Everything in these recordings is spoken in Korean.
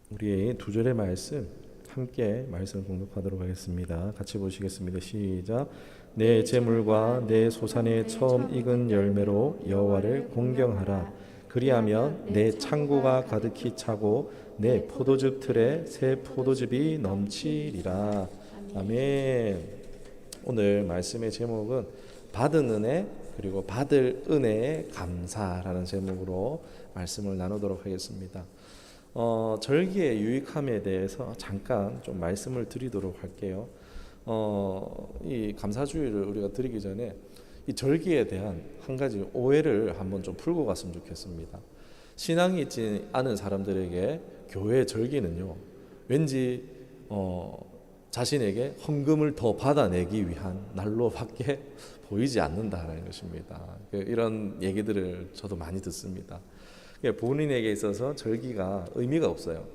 우리의 두 절의 말씀 함께 말씀을 공독하도록 하겠습니다. 같이 보시겠습니다. 시작. 내 재물과 내 소산의 처음 익은 열매로 여호와를 공경하라. 그리하면 내 창고가 가득히 차고 내 포도즙 틀에 새 포도즙이 넘치리라. 아멘. 오늘 말씀의 제목은 받은 은혜 그리고 받을 은혜에 감사라는 제목으로 말씀을 나누도록 하겠습니다. 절기의 유익함에 대해서 잠깐 좀 말씀을 드리도록 할게요. 이 감사주의를 우리가 드리기 전에 이 절기에 대한 한 가지 오해를 한번 좀 풀고 갔으면 좋겠습니다. 신앙이 있지 않은 사람들에게 교회 절기는요, 왠지 자신에게 헌금을 더 받아내기 위한 날로밖에 보이지 않는다는 것입니다. 이런 얘기들을 저도 많이 듣습니다. 본인에게 있어서 절기가 의미가 없어요.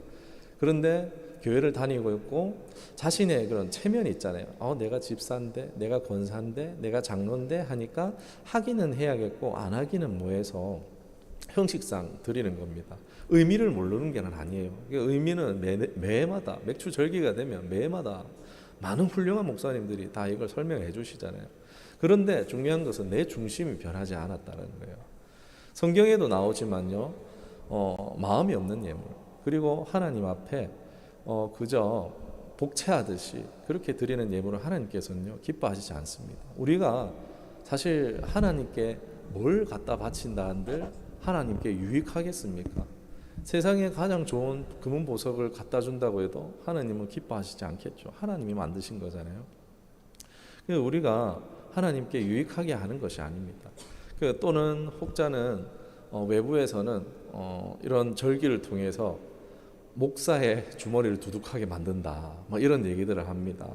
그런데 교회를 다니고 있고 자신의 그런 체면이 있잖아요. 내가 집사인데, 내가 권사인데, 내가 장로인데 하니까 하기는 해야겠고 안 하기는 뭐해서 형식상 드리는 겁니다. 의미를 모르는 게 아니에요. 의미는 매해마다 맥주 절기가 되면 매해마다 많은 훌륭한 목사님들이 다 이걸 설명해 주시잖아요. 그런데 중요한 것은 내 중심이 변하지 않았다는 거예요. 성경에도 나오지만요, 마음이 없는 예물, 그리고 하나님 앞에 그저 복채하듯이 그렇게 드리는 예물을 하나님께서는요 기뻐하시지 않습니다. 우리가 사실 하나님께 뭘 갖다 바친다 한들 하나님께 유익하겠습니까? 세상에 가장 좋은 금은 보석을 갖다 준다고 해도 하나님은 기뻐하시지 않겠죠. 하나님이 만드신 거잖아요. 우리가 하나님께 유익하게 하는 것이 아닙니다. 또는 혹자는 외부에서는 이런 절기를 통해서 목사의 주머니를 두둑하게 만든다, 이런 얘기들을 합니다.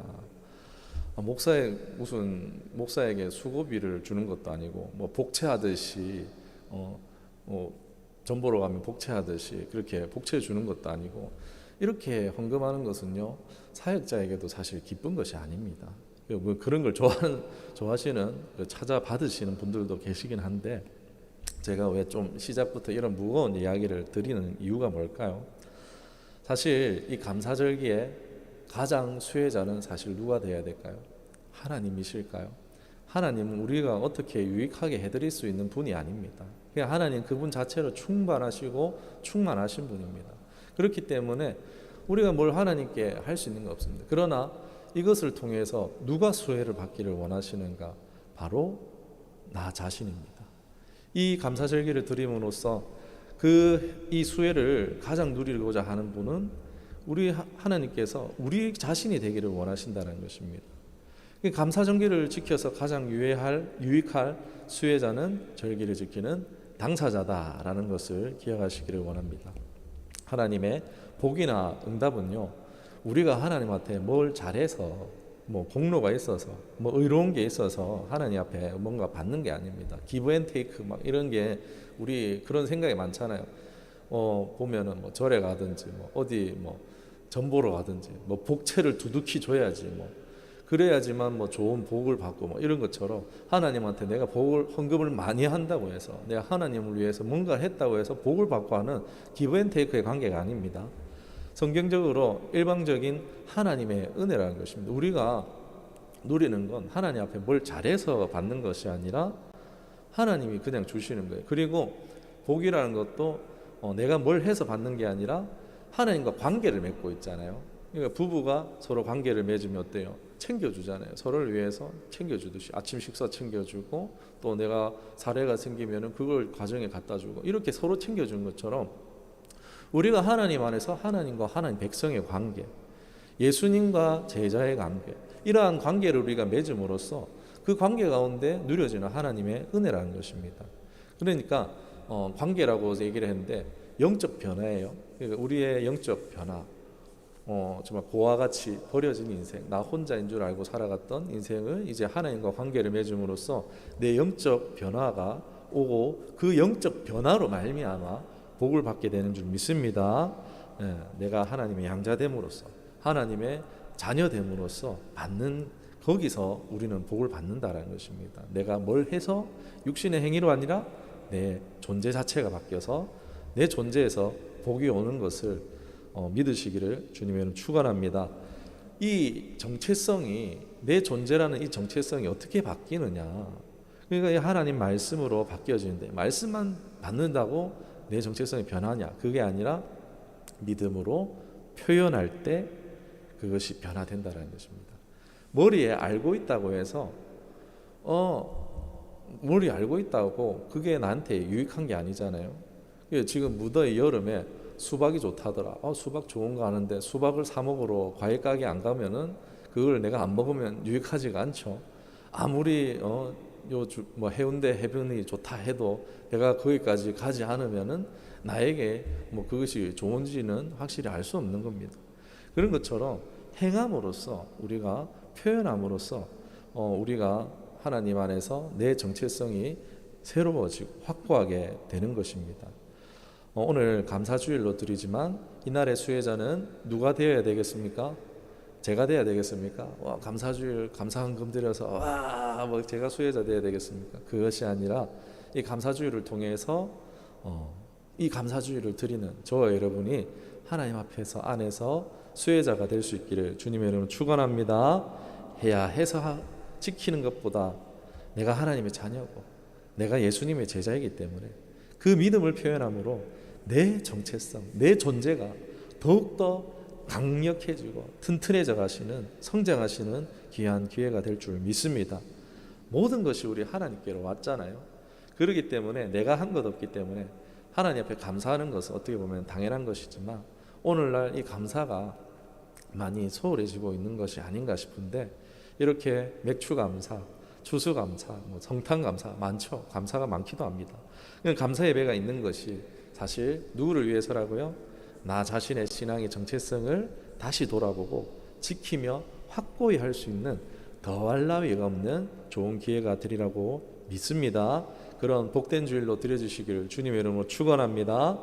목사에게 수고비를 주는 것도 아니고 복채하듯이 전 보러 가면 복채하듯이 그렇게 복채 주는 것도 아니고 이렇게 헌금하는 것은요 사역자에게도 사실 기쁜 것이 아닙니다. 그런 걸 좋아하시는 찾아 받으시는 분들도 계시긴 한데 제가 왜 좀 시작부터 이런 무거운 이야기를 드리는 이유가 뭘까요? 사실 이 감사절기에 가장 수혜자는 사실 누가 돼야 될까요? 하나님이실까요? 하나님은 우리가 어떻게 유익하게 해드릴 수 있는 분이 아닙니다. 그냥 하나님 그분 자체로 충만하시고 충만하신 분입니다. 그렇기 때문에 우리가 뭘 하나님께 할 수 있는 거 없습니다. 그러나 이것을 통해서 누가 수혜를 받기를 원하시는가? 바로 나 자신입니다. 이 감사절기를 드림으로써 이 수혜를 가장 누리고자 하는 분은 우리 하나님께서 우리 자신이 되기를 원하신다는 것입니다. 감사절기를 지켜서 가장 유익할 수혜자는 절기를 지키는 당사자다라는 것을 기억하시기를 원합니다. 하나님의 복이나 응답은요, 우리가 하나님한테 뭘 잘해서 공로가 있어서 의로운 게 있어서 하나님 앞에 뭔가 받는 게 아닙니다. 기브 앤 테이크 이런 게 우리 그런 생각이 많잖아요. 보면은 절에 가든지 어디 전 보러 가든지 복채를 두둑히 줘야지 그래야지만 좋은 복을 받고 이런 것처럼 하나님한테 내가 헌금을 많이 한다고 해서 내가 하나님을 위해서 뭔가 했다고 해서 복을 받고 하는 기브 앤 테이크의 관계가 아닙니다. 성경적으로 일방적인 하나님의 은혜라는 것입니다. 우리가 누리는 건 하나님 앞에 뭘 잘해서 받는 것이 아니라 하나님이 그냥 주시는 거예요. 그리고 복이라는 것도 내가 뭘 해서 받는 게 아니라 하나님과 관계를 맺고 있잖아요. 그러니까 부부가 서로 관계를 맺으면 어때요? 챙겨주잖아요. 서로를 위해서 챙겨주듯이 아침 식사 챙겨주고 또 내가 사례가 생기면 그걸 가정에 갖다 주고 이렇게 서로 챙겨주는 것처럼 우리가 하나님 안에서 하나님과 하나님 백성의 관계, 예수님과 제자의 관계, 이러한 관계를 우리가 맺음으로써 그 관계 가운데 누려지는 하나님의 은혜라는 것입니다. 그러니까 관계라고 얘기를 했는데 영적 변화예요. 그러니까 우리의 영적 변화, 정말 고와 같이 버려진 인생, 나 혼자인 줄 알고 살아갔던 인생을 이제 하나님과 관계를 맺음으로써 내 영적 변화가 오고 그 영적 변화로 말미암아 복을 받게 되는 줄 믿습니다. 내가 하나님의 양자됨으로써 하나님의 자녀됨으로써 받는 거기서 우리는 복을 받는다라는 것입니다. 내가 뭘 해서 육신의 행위로 아니라 내 존재 자체가 바뀌어서 내 존재에서 복이 오는 것을 믿으시기를 주님의 이름 축원합니다. 이 정체성이, 내 존재라는 이 정체성이 어떻게 바뀌느냐, 그러니까 이 하나님 말씀으로 바뀌어지는데, 말씀만 받는다고 내 정체성이 변하냐? 그게 아니라 믿음으로 표현할 때 그것이 변화된다는 것입니다. 머리에 알고 있다고 해서 머리 알고 있다고 그게 나한테 유익한 게 아니잖아요. 지금 무더위 여름에 수박이 좋다더라. 수박 좋은 거 아는데 수박을 사 먹으러 과일 가게 안 가면은 그걸 내가 안 먹으면 유익하지가 않죠. 아무리 해운대 해변이 좋다 해도 내가 거기까지 가지 않으면은 나에게 그것이 좋은지는 확실히 알 수 없는 겁니다. 그런 것처럼 행함으로써, 우리가 표현함으로써 우리가 하나님 안에서 내 정체성이 새로워지고 확고하게 되는 것입니다. 오늘 감사주일로 드리지만 이날의 수혜자는 누가 되어야 되겠습니까? 제가 되어야 되겠습니까? 감사주일 감사헌금 드려서 제가 수혜자 되어야 되겠습니까? 그것이 아니라 이 감사주일을 통해서 이 감사주일을 드리는 저와 여러분이 하나님 앞에서, 안에서 수혜자가 될 수 있기를 주님의 이름으로 축원합니다. 해야 해서 지키는 것보다 내가 하나님의 자녀고 내가 예수님의 제자이기 때문에 그 믿음을 표현함으로 내 정체성, 내 존재가 더욱더 강력해지고 튼튼해져 가시는, 성장하시는 귀한 기회가 될 줄 믿습니다. 모든 것이 우리 하나님께로 왔잖아요. 그렇기 때문에 내가 한 것 없기 때문에 하나님 앞에 감사하는 것은 어떻게 보면 당연한 것이지만 오늘날 이 감사가 많이 소홀해지고 있는 것이 아닌가 싶은데, 이렇게 맥추감사, 추수감사, 성탄감사 많죠. 감사가 많기도 합니다. 감사 예배가 있는 것이 사실 누구를 위해서라고요? 나 자신의 신앙의 정체성을 다시 돌아보고 지키며 확고히 할 수 있는 더할 나위가 없는 좋은 기회가 되리라고 믿습니다. 그런 복된 주일로 드려주시기를 주님의 이름으로 축원합니다.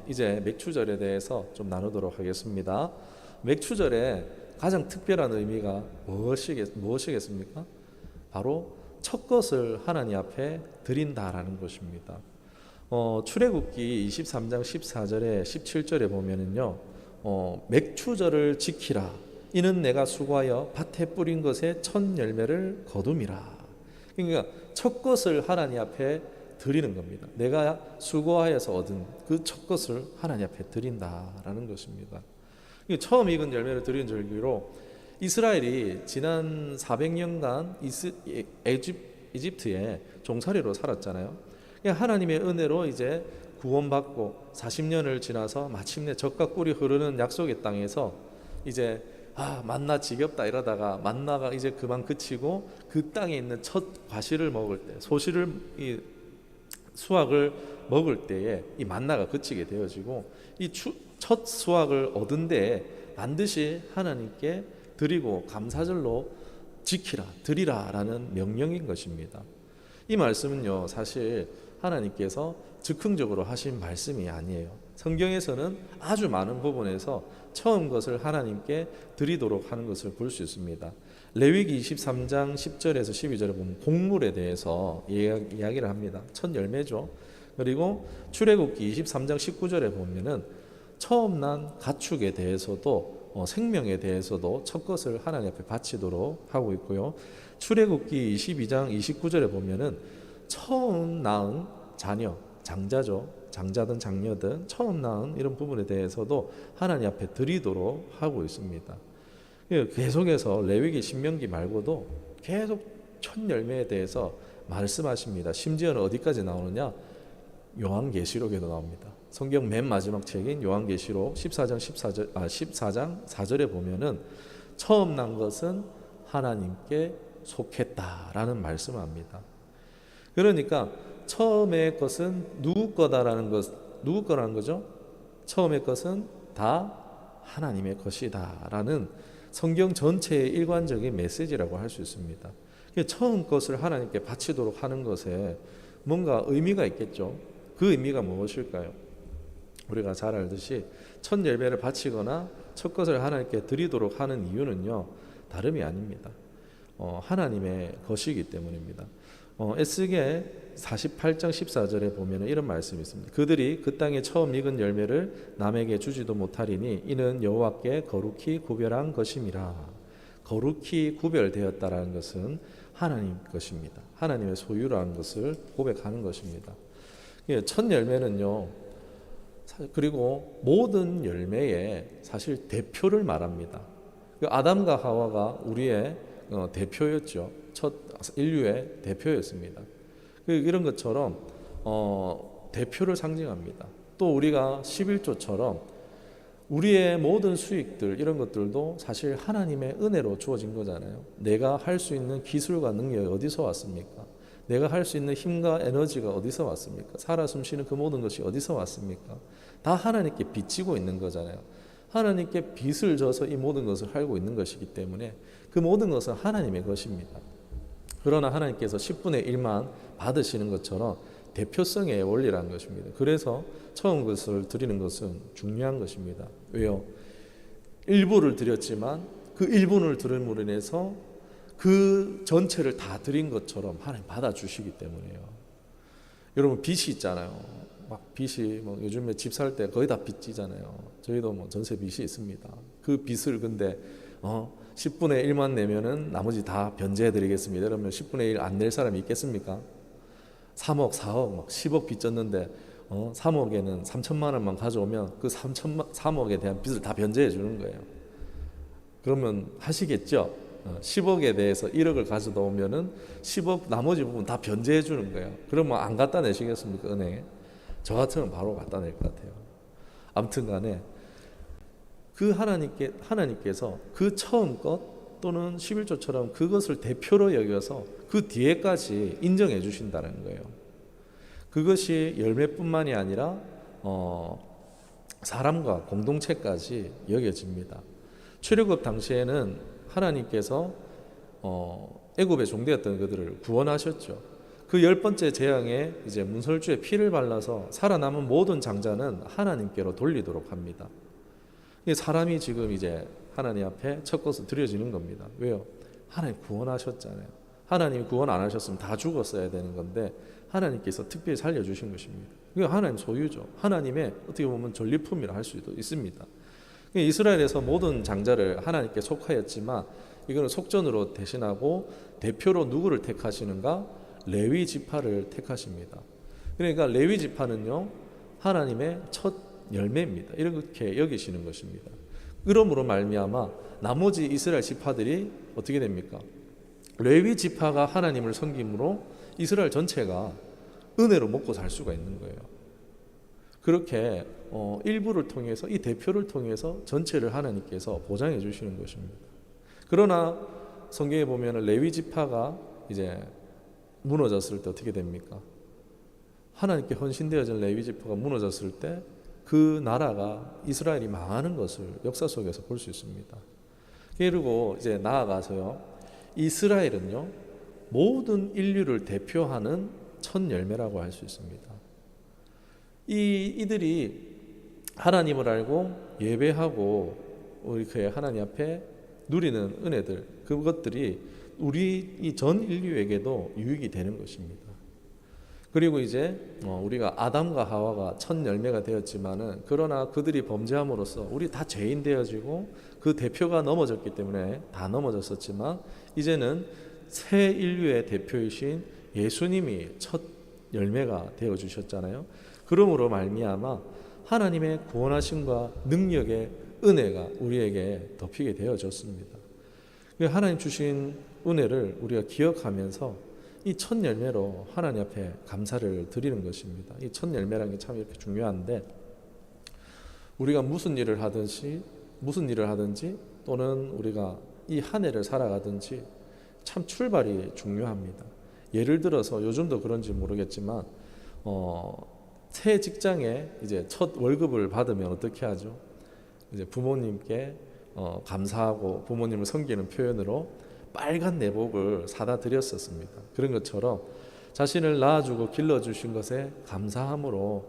이제 맥추절에 대해서 좀 나누도록 하겠습니다. 맥추절에 가장 특별한 의미가 무엇이겠습니까? 바로 첫 것을 하나님 앞에 드린다라는 것입니다. 출애굽기 23장 14절에 17절에 보면은요, 맥추절을 지키라. 이는 내가 수고하여 밭에 뿌린 것의 첫 열매를 거둠이라. 그러니까 첫 것을 하나님 앞에 드리는 겁니다. 내가 수고하여서 얻은 그 첫 것을 하나님 앞에 드린다라는 것입니다. 처음 익은 열매를 드리는 절기로 이스라엘이 지난 400년간 이집트에 종살이로 살았잖아요. 하나님의 은혜로 이제 구원받고 40년을 지나서 마침내 젖과 꿀이 흐르는 약속의 땅에서 이제 만나 지겹다 이러다가 만나가 이제 그만 그치고 그 땅에 있는 첫 과실을 먹을 때, 수확을 먹을 때에 이 만나가 그치게 되어지고, 이 첫 수확을 얻은 데에 반드시 하나님께 드리고 감사절로 지키라, 드리라라는 명령인 것입니다. 이 말씀은요, 사실 하나님께서 즉흥적으로 하신 말씀이 아니에요. 성경에서는 아주 많은 부분에서 처음 것을 하나님께 드리도록 하는 것을 볼 수 있습니다. 레위기 23장 10절에서 12절에 보면 곡물에 대해서 이야기를 합니다. 첫 열매죠. 그리고 출애굽기 23장 19절에 보면은 처음 난 가축에 대해서도 생명에 대해서도 첫 것을 하나님 앞에 바치도록 하고 있고요. 출애굽기 22장 29절에 보면은 처음 낳은 자녀, 장자죠. 장자든 장녀든 처음 낳은 이런 부분에 대해서도 하나님 앞에 드리도록 하고 있습니다. 계속해서 레위기, 신명기 말고도 계속 첫 열매에 대해서 말씀하십니다. 심지어는 어디까지 나오느냐? 요한계시록에도 나옵니다. 성경 맨 마지막 책인 요한계시록 14장 4절에 보면은 처음 난 것은 하나님께 속했다라는 말씀을 합니다. 그러니까 처음의 것은 누구 거다라는 거죠? 처음의 것은 다 하나님의 것이다라는 성경 전체의 일관적인 메시지라고 할 수 있습니다. 처음 것을 하나님께 바치도록 하는 것에 뭔가 의미가 있겠죠. 그 의미가 무엇일까요? 우리가 잘 알듯이 첫 열매를 바치거나 첫 것을 하나님께 드리도록 하는 이유는요, 다름이 아닙니다. 하나님의 것이기 때문입니다. 에스겔 48장 14절에 보면 이런 말씀이 있습니다. 그들이 그 땅에 처음 익은 열매를 남에게 주지도 못하리니 이는 여호와께 거룩히 구별한 것임이라. 거룩히 구별되었다라는 것은 하나님 것입니다. 하나님의 소유라는 것을 고백하는 것입니다. 첫 열매는요, 그리고 모든 열매의 사실 대표를 말합니다. 아담과 하와가 우리의 대표였죠. 첫 인류의 대표였습니다. 이런 것처럼 대표를 상징합니다. 또 우리가 11조처럼 우리의 모든 수익들 이런 것들도 사실 하나님의 은혜로 주어진 거잖아요. 내가 할 수 있는 기술과 능력이 어디서 왔습니까? 내가 할 수 있는 힘과 에너지가 어디서 왔습니까? 살아 숨쉬는 그 모든 것이 어디서 왔습니까? 다 하나님께 빚지고 있는 거잖아요. 하나님께 빚을 져서 이 모든 것을 하고 있는 것이기 때문에 그 모든 것은 하나님의 것입니다. 그러나 하나님께서 10분의 1만 받으시는 것처럼 대표성의 원리라는 것입니다. 그래서 처음 것을 드리는 것은 중요한 것입니다. 왜요? 일부를 드렸지만 그 일부를 드림으로 인해서 그 전체를 다 드린 것처럼 하나님 받아주시기 때문이에요. 여러분 빚이 있잖아요. 막 빚이 요즘에 집 살 때 거의 다 빚지잖아요. 저희도 전세 빚이 있습니다. 그 빚을 근데 10분의 1만 내면은 나머지 다 변제해 드리겠습니다. 그러면 10분의 1 안 낼 사람이 있겠습니까? 3억, 4억, 막 10억 빚졌는데 3억에는 3천만 원만 가져오면 그 3억에 대한 빚을 다 변제해 주는 거예요. 그러면 하시겠죠? 10억에 대해서 1억을 가져다 오면은 10억 나머지 부분 다 변제해 주는 거예요. 그러면 안 갖다 내시겠습니까? 은행에? 저 같으면 바로 갖다 낼 것 같아요. 아무튼 간에 그 하나님께서 그 처음 것 또는 11조처럼 그것을 대표로 여겨서 그 뒤에까지 인정해 주신다는 거예요. 그것이 열매뿐만이 아니라 사람과 공동체까지 여겨집니다. 출애굽 당시에는 하나님께서 애굽의 종되었던 그들을 구원하셨죠. 그 10번째 재앙에 이제 문설주에 피를 발라서 살아남은 모든 장자는 하나님께로 돌리도록 합니다. 사람이 지금 이제 하나님 앞에 첫 것을 드려지는 겁니다. 왜요? 하나님 구원하셨잖아요. 하나님 구원 안 하셨으면 다 죽었어야 되는 건데 하나님께서 특별히 살려주신 것입니다. 이게 하나님 소유죠. 하나님의 어떻게 보면 전리품이라 할 수도 있습니다. 이스라엘에서 모든 장자를 하나님께 속하였지만 이거는 속전으로 대신하고 대표로 누구를 택하시는가? 레위 지파를 택하십니다. 그러니까 레위 지파는요 하나님의 첫 열매입니다. 이렇게 여기시는 것입니다. 그러므로 말미암아 나머지 이스라엘 지파들이 어떻게 됩니까? 레위 지파가 하나님을 섬김으로 이스라엘 전체가 은혜로 먹고 살 수가 있는 거예요. 그렇게 일부를 통해서 이 대표를 통해서 전체를 하나님께서 보장해 주시는 것입니다. 그러나 성경에 보면 레위 지파가 이제 무너졌을 때 어떻게 됩니까? 하나님께 헌신되어진 레위 지파가 무너졌을 때 그 나라가 이스라엘이 망하는 것을 역사 속에서 볼 수 있습니다. 그리고 이제 나아가서요, 이스라엘은요 모든 인류를 대표하는 첫 열매라고 할 수 있습니다. 이들이 하나님을 알고 예배하고 이렇게 하나님 앞에 누리는 은혜들, 그것들이 우리 이 전 인류에게도 유익이 되는 것입니다. 그리고 이제 우리가 아담과 하와가 첫 열매가 되었지만은 그러나 그들이 범죄함으로써 우리 다 죄인 되어지고 그 대표가 넘어졌기 때문에 다 넘어졌었지만 이제는 새 인류의 대표이신 예수님이 첫 열매가 되어 주셨잖아요. 그러므로 말미암아 하나님의 구원하심과 능력의 은혜가 우리에게 덮이게 되어졌습니다. 하나님 주신 은혜를 우리가 기억하면서 이 첫 열매로 하나님 앞에 감사를 드리는 것입니다. 이 첫 열매라는 게 참 이렇게 중요한데 우리가 무슨 일을 하든지 또는 우리가 이 한 해를 살아가든지 참 출발이 중요합니다. 예를 들어서 요즘도 그런지 모르겠지만 새 직장에 이제 첫 월급을 받으면 어떻게 하죠? 이제 부모님께 감사하고 부모님을 섬기는 표현으로 빨간 내복을 사다 드렸었습니다. 그런 것처럼 자신을 낳아주고 길러주신 것에 감사함으로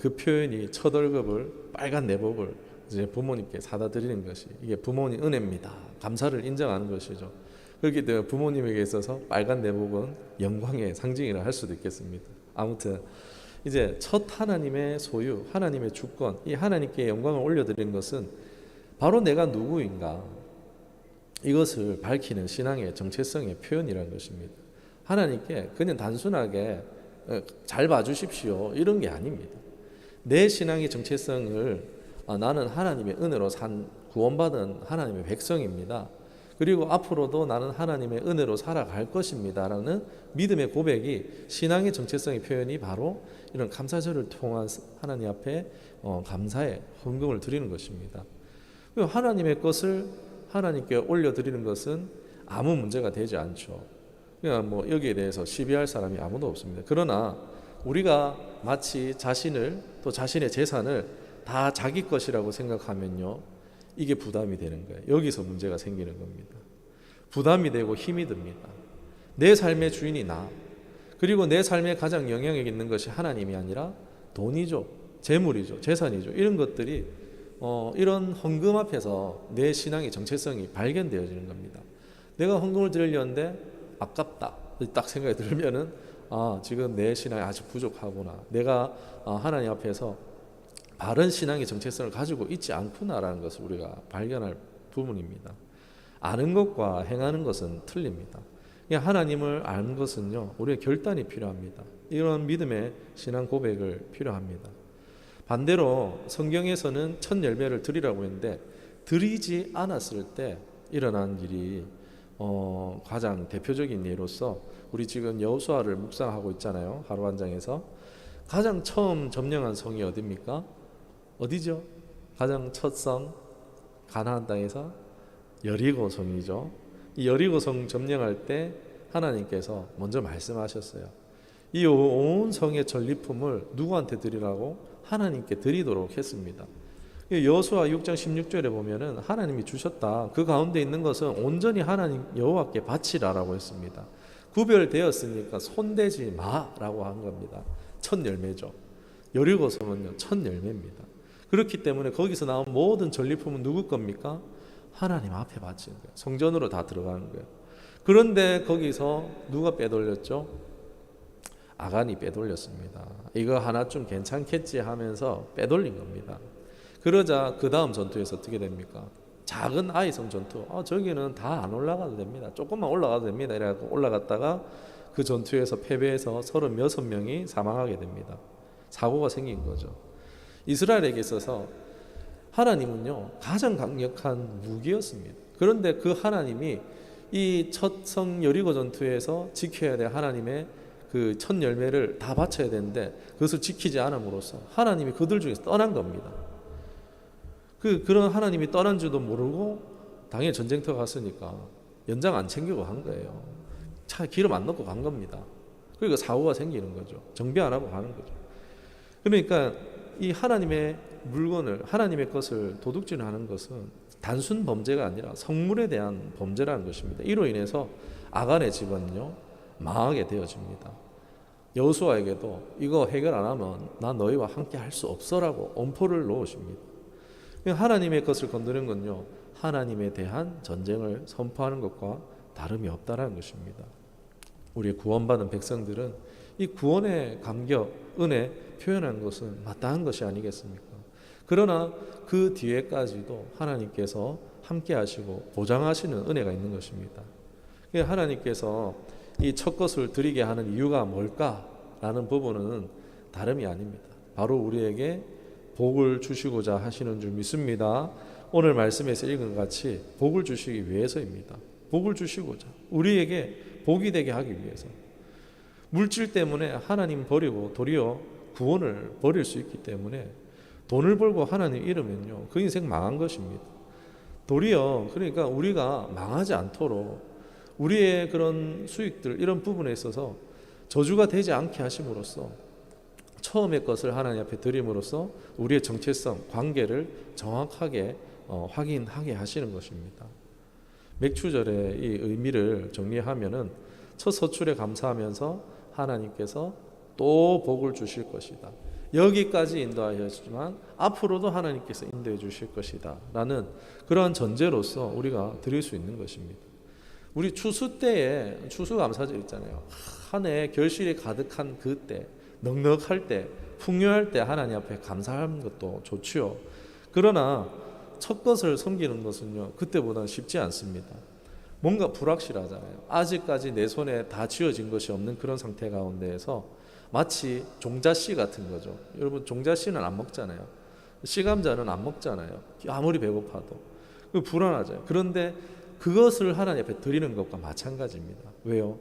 그 표현이 첫 월급을 빨간 내복을 이제 부모님께 사다 드리는 것이 이게 부모님 은혜입니다. 감사를 인정하는 것이죠. 그렇기 때문에 부모님에게 있어서 빨간 내복은 영광의 상징이라 할 수도 있겠습니다. 아무튼 이제 첫 하나님의 소유, 하나님의 주권, 이 하나님께 영광을 올려드리는 것은 바로 내가 누구인가 이것을 밝히는 신앙의 정체성의 표현이라는 것입니다. 하나님께 그냥 단순하게 잘 봐주십시오 이런 게 아닙니다. 내 신앙의 정체성을 나는 하나님의 은혜로 산 구원받은 하나님의 백성입니다. 그리고 앞으로도 나는 하나님의 은혜로 살아갈 것입니다 라는 믿음의 고백이 신앙의 정체성의 표현이 바로 이런 감사절을 통한 하나님 앞에 감사의 헌금을 드리는 것입니다. 하나님의 것을 하나님께 올려드리는 것은 아무 문제가 되지 않죠. 그냥 뭐 여기에 대해서 시비할 사람이 아무도 없습니다. 그러나 우리가 마치 자신을 또 자신의 재산을 다 자기 것이라고 생각하면요, 이게 부담이 되는 거예요. 여기서 문제가 생기는 겁니다. 부담이 되고 힘이 듭니다. 내 삶의 주인이 나, 그리고 내 삶에 가장 영향력 있는 것이 하나님이 아니라 돈이죠, 재물이죠, 재산이죠. 이런 것들이 이런 헌금 앞에서 내 신앙의 정체성이 발견되어지는 겁니다. 내가 헌금을 드리려는데 아깝다 딱 생각이 들면은 지금 내 신앙이 아직 부족하구나, 내가 하나님 앞에서 바른 신앙의 정체성을 가지고 있지 않구나라는 것을 우리가 발견할 부분입니다. 아는 것과 행하는 것은 틀립니다. 하나님을 아는 것은요, 우리의 결단이 필요합니다. 이런 믿음의 신앙 고백을 필요합니다. 반대로 성경에서는 첫 열매를 드리라고 했는데 드리지 않았을 때 일어난 일이 가장 대표적인 예로서 우리 지금 여호수아를 묵상하고 있잖아요. 하루한장에서 가장 처음 점령한 성이 어디입니까? 어디죠? 가장 첫 성 가나안 땅에서 여리고 성이죠. 이 여리고 성 점령할 때 하나님께서 먼저 말씀하셨어요. 이 온 성의 전리품을 누구한테 드리라고? 하나님께 드리도록 했습니다. 여호수아 6장 16절에 보면은 하나님이 주셨다, 그 가운데 있는 것은 온전히 하나님 여호와께 바치라라고 했습니다. 구별되었으니까 손대지 마라고 한 겁니다. 첫 열매죠. 여리고 성은요, 첫 열매입니다. 그렇기 때문에 거기서 나온 모든 전리품은 누구 겁니까? 하나님 앞에 바치는 거예요. 성전으로 다 들어가는 거예요. 그런데 거기서 누가 빼돌렸죠? 아간이 빼돌렸습니다. 이거 하나쯤 괜찮겠지 하면서 빼돌린 겁니다. 그러자 그 다음 전투에서 어떻게 됩니까? 작은 아이성 전투, 저기는 다 안 올라가도 됩니다, 조금만 올라가도 됩니다 이래갖고 올라갔다가 그 전투에서 패배해서 36명이 사망하게 됩니다. 사고가 생긴 거죠. 이스라엘에게 있어서 하나님은요, 가장 강력한 무기였습니다. 그런데 그 하나님이 이 첫 성 여리고 전투에서 지켜야 될 하나님의 그 첫 열매를 다 바쳐야 되는데 그것을 지키지 않음으로써 하나님이 그들 중에서 떠난 겁니다. 그런 하나님이 떠난 줄도 모르고 당연히 전쟁터 갔으니까 연장 안 챙기고 간 거예요. 차에 기름 안 넣고 간 겁니다. 그러니까 사고가 생기는 거죠. 정비 안 하고 가는 거죠. 그러니까 이 하나님의 물건을, 하나님의 것을 도둑질하는 것은 단순 범죄가 아니라 성물에 대한 범죄라는 것입니다. 이로 인해서 아간의 집은요, 망하게 되어집니다. 여호수아에게도 이거 해결 안 하면 나 너희와 함께 할 수 없어라고 엄포를 놓으십니다. 하나님의 것을 건드는 건요, 하나님에 대한 전쟁을 선포하는 것과 다름이 없다는 것입니다. 우리 구원받은 백성들은 이 구원의 감격, 은혜 표현하는 것은 마땅한 것이 아니겠습니까? 그러나 그 뒤에까지도 하나님께서 함께 하시고 보장하시는 은혜가 있는 것입니다. 하나님께서 이 첫 것을 드리게 하는 이유가 뭘까라는 부분은 다름이 아닙니다. 바로 우리에게 복을 주시고자 하시는 줄 믿습니다. 오늘 말씀에서 읽은 것 같이 복을 주시기 위해서입니다. 복을 주시고자, 우리에게 복이 되게 하기 위해서. 물질 때문에 하나님 버리고 도리어 구원을 버릴 수 있기 때문에 돈을 벌고 하나님 잃으면요, 그 인생 망한 것입니다. 도리어 그러니까 우리가 망하지 않도록 우리의 그런 수익들, 이런 부분에 있어서 저주가 되지 않게 하심으로써 처음의 것을 하나님 앞에 드림으로써 우리의 정체성, 관계를 정확하게 확인하게 하시는 것입니다. 맥추절의 이 의미를 정리하면은 첫 서출에 감사하면서 하나님께서 또 복을 주실 것이다, 여기까지 인도하셨지만 앞으로도 하나님께서 인도해 주실 것이다 라는 그러한 전제로서 우리가 드릴 수 있는 것입니다. 우리 추수 때에 추수감사절 있잖아요. 한 해 결실이 가득한 그때, 넉넉할 때, 풍요할 때 하나님 앞에 감사하는 것도 좋지요. 그러나 첫 것을 섬기는 것은요, 그때보다는 쉽지 않습니다. 뭔가 불확실하잖아요. 아직까지 내 손에 다 쥐어진 것이 없는 그런 상태 가운데에서 마치 종자씨 같은 거죠. 여러분, 종자씨는 안 먹잖아요. 씨감자는 안 먹잖아요. 아무리 배고파도. 불안하죠. 그런데 그것을 하나님 앞에 드리는 것과 마찬가지입니다. 왜요?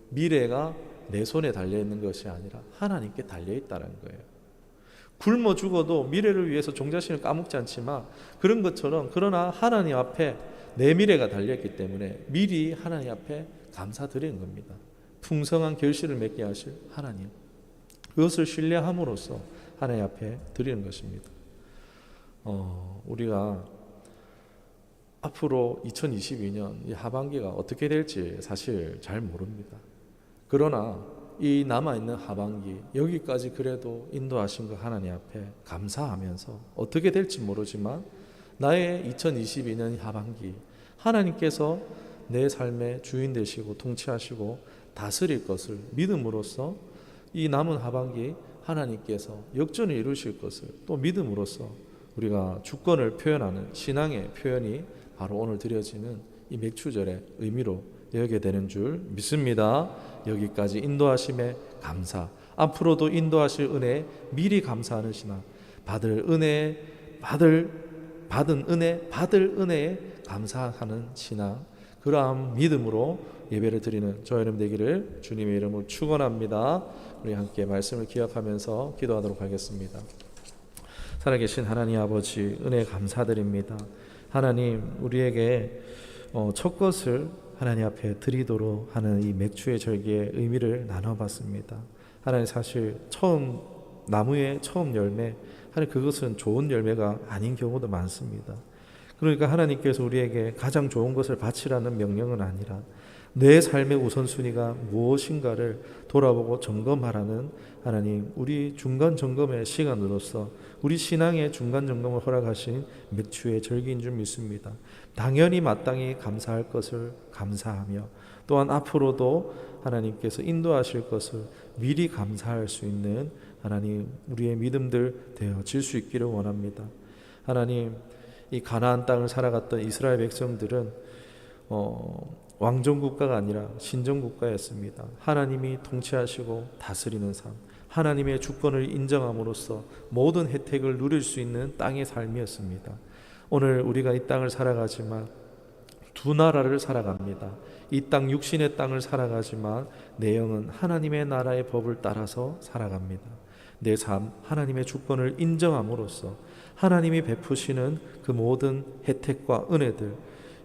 미래가 내 손에 달려있는 것이 아니라 하나님께 달려있다는 거예요. 굶어 죽어도 미래를 위해서 종자씨를 까먹지 않지만 그런 것처럼, 그러나 하나님 앞에 내 미래가 달려있기 때문에 미리 하나님 앞에 감사드리는 겁니다. 풍성한 결실을 맺게 하실 하나님, 그것을 신뢰함으로써 하나님 앞에 드리는 것입니다. 우리가 앞으로 2022년 이 하반기가 어떻게 될지 사실 잘 모릅니다. 그러나 이 남아있는 하반기, 여기까지 그래도 인도하신 것 하나님 앞에 감사하면서 어떻게 될지 모르지만 나의 2022년 하반기, 하나님께서 내 삶의 주인 되시고 통치하시고 다스릴 것을 믿음으로써 이 남은 하반기 하나님께서 역전을 이루실 것을 또 믿음으로써 우리가 주권을 표현하는 신앙의 표현이 바로 오늘 드려지는 이 맥추절의 의미로 여기게 되는 줄 믿습니다. 여기까지 인도하심에 감사, 앞으로도 인도하실 은혜에 미리 감사하는 신앙, 받은 은혜에 감사하는 신앙, 그러한 믿음으로 예배를 드리는 저 여러분 되기를 주님의 이름으로 축원합니다. 우리 함께 말씀을 기억하면서 기도하도록 하겠습니다. 살아계신 하나님 아버지, 은혜 감사드립니다. 하나님, 우리에게 첫 것을 하나님 앞에 드리도록 하는 이 맥주의 절기의 의미를 나눠봤습니다. 하나님, 사실 처음 나무의 처음 열매, 하나님 그것은 좋은 열매가 아닌 경우도 많습니다. 그러니까 하나님께서 우리에게 가장 좋은 것을 바치라는 명령은 아니라 내 삶의 우선순위가 무엇인가를 돌아보고 점검하라는 하나님, 우리 중간 점검의 시간으로서 우리 신앙의 중간 점검을 허락하신 맥주의 절기인 줄 믿습니다. 당연히 마땅히 감사할 것을 감사하며 또한 앞으로도 하나님께서 인도하실 것을 미리 감사할 수 있는 하나님, 우리의 믿음들 되어질 수 있기를 원합니다. 하나님, 이 가나안 땅을 살아갔던 이스라엘 백성들은 왕정국가가 아니라 신정국가였습니다. 하나님이 통치하시고 다스리는 삶, 하나님의 주권을 인정함으로써 모든 혜택을 누릴 수 있는 땅의 삶이었습니다. 오늘 우리가 이 땅을 살아가지만 두 나라를 살아갑니다. 이 땅 육신의 땅을 살아가지만 내 영은 하나님의 나라의 법을 따라서 살아갑니다. 내 삶, 하나님의 주권을 인정함으로써 하나님이 베푸시는 그 모든 혜택과 은혜들,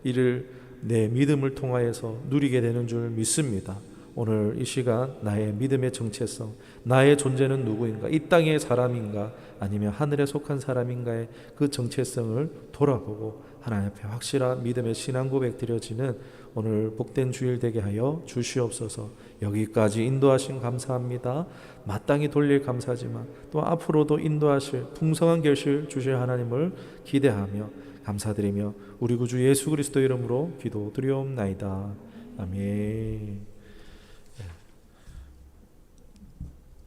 이를 내 믿음을 통하여서 누리게 되는 줄 믿습니다. 오늘 이 시간 나의 믿음의 정체성, 나의 존재는 누구인가, 이 땅의 사람인가 아니면 하늘에 속한 사람인가의 그 정체성을 돌아보고 하나님 앞에 확실한 믿음의 신앙 고백 드려지는 오늘 복된 주일 되게 하여 주시옵소서. 여기까지 인도하신 감사합니다. 마땅히 돌릴 감사지만 또 앞으로도 인도하실 풍성한 결실 주실 하나님을 기대하며 감사드리며 우리 구주 예수 그리스도 이름으로 기도드리옵나이다. 아멘.